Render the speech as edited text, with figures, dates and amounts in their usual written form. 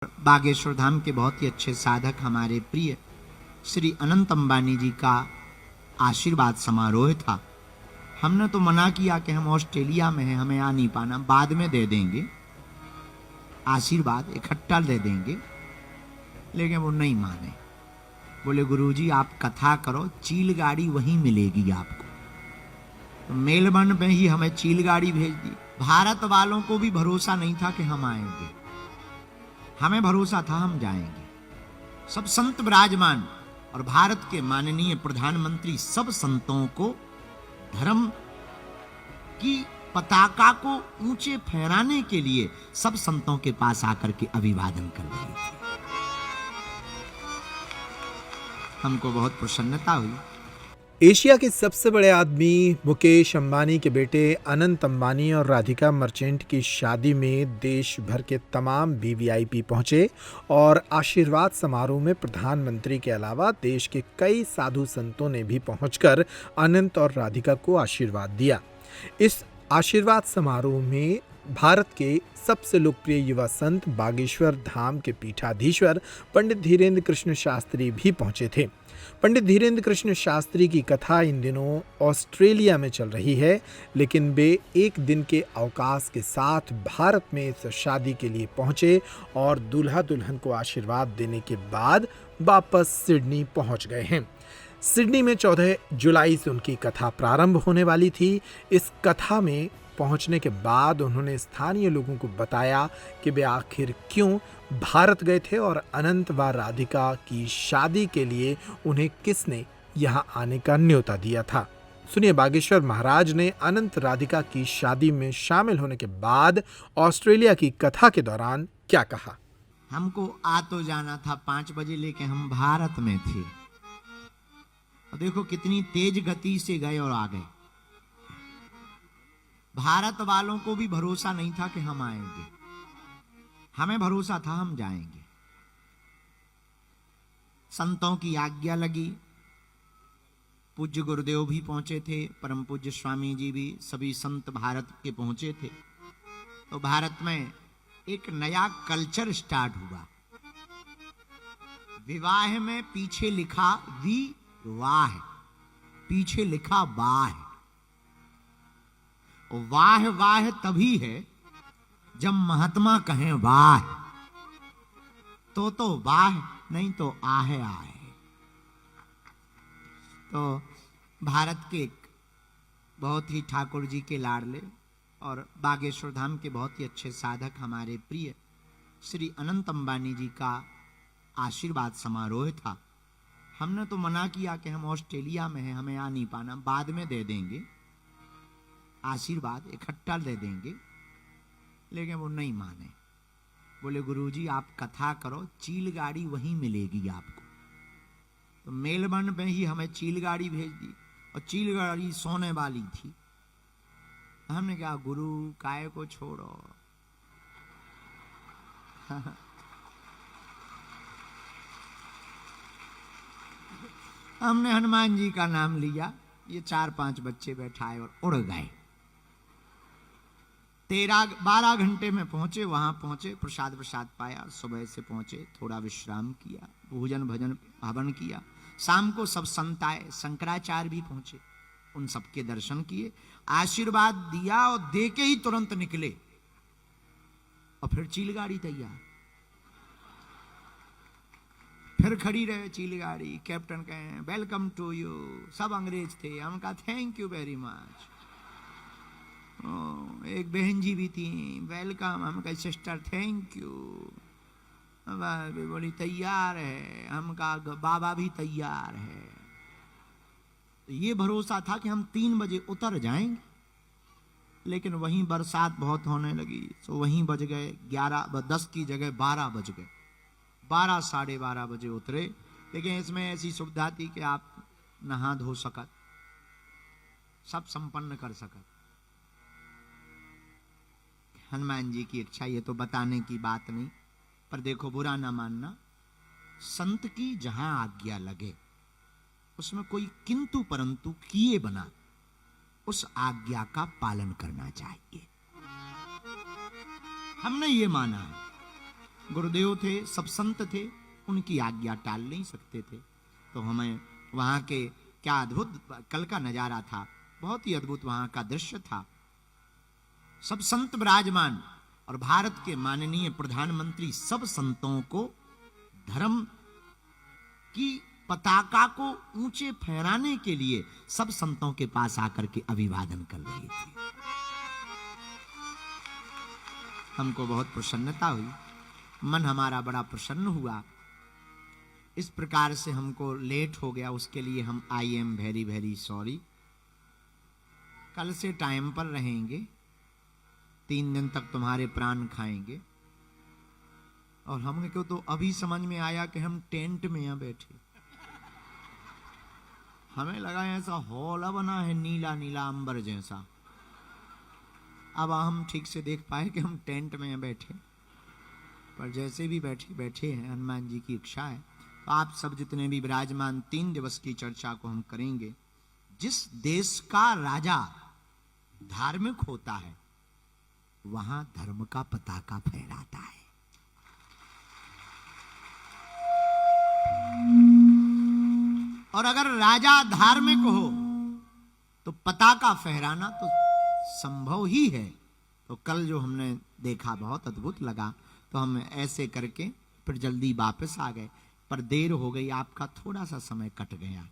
बागेश्वर धाम के बहुत ही अच्छे साधक हमारे प्रिय श्री अनंत अंबानी जी का आशीर्वाद समारोह था। हमने तो मना किया कि हम ऑस्ट्रेलिया में हैं, हमें आ नहीं पाना, बाद में दे देंगे, आशीर्वाद इकट्ठा दे देंगे। लेकिन वो नहीं माने, बोले गुरुजी आप कथा करो, चील गाड़ी वहीं मिलेगी आपको। तो मेलबर्न में ही हमें चील गाड़ी भेज दी। भारत वालों को भी भरोसा नहीं था कि हम आएंगे, हमें भरोसा था हम जाएंगे। सब संत विराजमान और भारत के माननीय प्रधानमंत्री सब संतों को धर्म की पताका को ऊंचे फहराने के लिए सब संतों के पास आकर के अभिवादन कर रहे थे। हमको बहुत प्रसन्नता हुई। एशिया के सबसे बड़े आदमी मुकेश अंबानी के बेटे अनंत अंबानी और राधिका मर्चेंट की शादी में देश भर के तमाम वीवीआईपी पहुंचे और आशीर्वाद समारोह में प्रधानमंत्री के अलावा देश के कई साधु संतों ने भी पहुंचकर अनंत और राधिका को आशीर्वाद दिया। इस आशीर्वाद समारोह में भारत के सबसे लोकप्रिय युवा संत बागेश्वर धाम के पीठाधीश्वर पंडित धीरेन्द्र कृष्ण शास्त्री भी पहुंचे थे। पंडित धीरेन्द्र कृष्ण शास्त्री की कथा इन दिनों ऑस्ट्रेलिया में चल रही है, लेकिन वे एक दिन के अवकाश के साथ भारत में इस शादी के लिए पहुंचे और दूल्हा दुल्हन को आशीर्वाद देने के बाद वापस सिडनी पहुंच गए हैं। सिडनी में 14 जुलाई से उनकी कथा प्रारंभ होने वाली थी। इस कथा में पहुंचने के बाद उन्होंने स्थानीय लोगों को बताया कि वे आखिर क्यों भारत गए थे और अनंत व राधिका की शादी के लिए उन्हें किसने यहां आने का न्योता दिया था। सुनिए बागेश्वर महाराज ने अनंत राधिका की शादी में शामिल होने के बाद ऑस्ट्रेलिया की कथा के दौरान क्या कहा। हमको आ तो जाना था 5 बजे, लेकिन हम भारत में थे और देखो कितनी तेज गति से गए और आ गए। भारत वालों को भी भरोसा नहीं था कि हम आएंगे, हमें भरोसा था हम जाएंगे। संतों की आज्ञा लगी, पूज्य गुरुदेव भी पहुंचे थे, परम पूज्य स्वामी जी भी, सभी संत भारत के पहुंचे थे। तो भारत में एक नया कल्चर स्टार्ट हुआ। विवाह में पीछे लिखा विवाह, पीछे लिखा वाह। वाह वाह तभी है जब महात्मा कहें वाह, तो वाह, नहीं तो आहे आहे। तो भारत के बहुत ही ठाकुर जी के लाडले और बागेश्वर धाम के बहुत ही अच्छे साधक हमारे प्रिय श्री अनंत अंबानी जी का आशीर्वाद समारोह था। हमने तो मना किया कि हम ऑस्ट्रेलिया में हैं, हमें आ नहीं पाना, बाद में दे देंगे, आशीर्वाद इकट्ठा दे देंगे। लेकिन वो नहीं माने, बोले गुरुजी आप कथा करो, चील गाड़ी वहीं मिलेगी आपको। तो मेलबर्न में ही हमें चील गाड़ी भेज दी और चील गाड़ी सोने वाली थी। हमने कहा गुरु काय को छोड़ो हमने हनुमान जी का नाम लिया, ये 4-5 बच्चे बैठाए और उड़ गए। 12 घंटे में पहुंचे, वहां पहुंचे, प्रसाद पाया, सुबह से पहुंचे, थोड़ा विश्राम किया, भोजन भजन हवन किया। शाम को सब संत आए, शंकराचार्य भी पहुंचे, उन सबके दर्शन किए, आशीर्वाद दिया और दे के ही तुरंत निकले और फिर चीलगाड़ी तैयार, फिर खड़ी रहे चीलगाड़ी। कैप्टन कहे वेलकम टू यू, सब अंग्रेज थे, हम कहा थैंक यू वेरी मच। एक बहन जी भी थी, वेलकम, हम कहे सिस्टर थैंक यू। बोली तैयार है, हम कहा बाबा भी तैयार है। तो ये भरोसा था कि हम 3 बजे उतर जाएंगे, लेकिन वहीं बरसात बहुत होने लगी, तो वहीं बज गए 10 की जगह 12 बज गए। 12 साढ़े 12 बजे उतरे, लेकिन इसमें ऐसी सुविधा थी कि आप नहा धो सकत, सब संपन्न कर सकत। हनुमान जी की इच्छा, ये तो बताने की बात नहीं, पर देखो बुरा ना मानना, संत की जहां आज्ञा लगे उसमें कोई किंतु परंतु किए बना उस आज्ञा का पालन करना चाहिए। हमने ये माना है गुरुदेव थे, सब संत थे, उनकी आज्ञा टाल नहीं सकते थे। तो हमें वहां के क्या अद्भुत कल का नजारा था, बहुत ही अद्भुत वहां का दृश्य था। सब संत विराजमान और भारत के माननीय प्रधानमंत्री सब संतों को धर्म की पताका को ऊंचे फहराने के लिए सब संतों के पास आकर के अभिवादन कर रहे थे। हमको बहुत प्रसन्नता हुई, मन हमारा बड़ा प्रसन्न हुआ। इस प्रकार से हमको लेट हो गया, उसके लिए हम I am very very sorry. कल से टाइम पर रहेंगे, 3 दिन तक तुम्हारे प्राण खाएंगे। और हमको तो अभी समझ में आया कि हम टेंट में यहाँ बैठे, हमें लगा ऐसा हॉल बना है नीला नीला अंबर जैसा। अब हम ठीक से देख पाए कि हम टेंट में बैठे, पर जैसे भी बैठे बैठे हैं, हनुमान जी की इच्छा है। तो आप सब जितने भी विराजमान 3 दिवस की चर्चा को हम करेंगे। जिस देश का राजा धार्मिक होता है वहां धर्म का पताका फहराता है। और अगर राजा धार्मिक हो तो पताका फहराना तो संभव ही है। तो कल जो हमने देखा बहुत अद्भुत लगा, तो हम ऐसे करके फिर जल्दी वापस आ गए, पर देर हो गई, आपका थोड़ा सा समय कट गया।